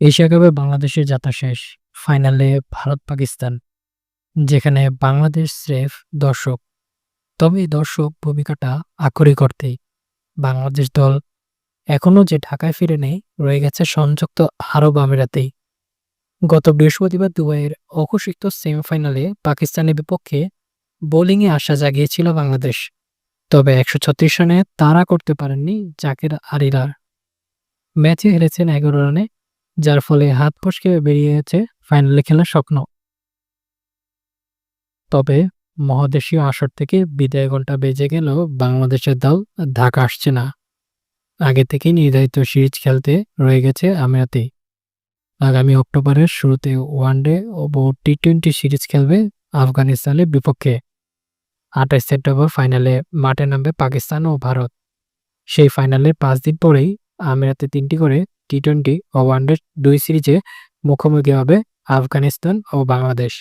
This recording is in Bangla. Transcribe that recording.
এশিয়া কাপে বাংলাদেশের যাত্রা শেষ। ফাইনালে ভারত-পাকিস্তান, যেখানে বাংলাদেশ স্রেফ দর্শক। তবে এই দর্শক ভূমিকাটা আক্ষরিক অর্থেই। বাংলাদেশ দল এখনো যে ঢাকায় ফিরে নেই, রয়ে গেছে সংযুক্ত আরব আমিরাতেই। গত বৃহস্পতিবার দুবাইয়ের অঘোষিত সেমিফাইনালে পাকিস্তানের বিপক্ষে বোলিংয়ে আশা জাগিয়েছিল বাংলাদেশ। তবে ১৩৬ রানে তাড়া করতে পারেননি জাকের আলীরা। ম্যাচে হেরেছেন ১১ রানে, যার ফলে হাত ফসকে বেরিয়েছে ফাইনালে খেলার স্বপ্ন। তবে মহাদেশীয় আসর থেকে বিদায় ঘণ্টা বেজে গেলেও বাংলাদেশের দল ঢাকা আসছে না। আগে থেকেই নির্ধারিত সিরিজ খেলতে রয়ে গেছে আমিরাতেই। আগামী অক্টোবরের শুরুতে ওয়ানডে ও টি-20 সিরিজ খেলবে আফগানিস্তানের বিপক্ষে। ২৮ সেপ্টেম্বর ফাইনালে মাঠে নামবে পাকিস্তান ও ভারত। সেই ফাইনালের ৫ দিন পরেই আমিরাতে ৩টি করে টি-20 ও ওয়ানডে ২ সিরিজে মুখোমুখি হবে আফগানিস্তান ও বাংলাদেশ।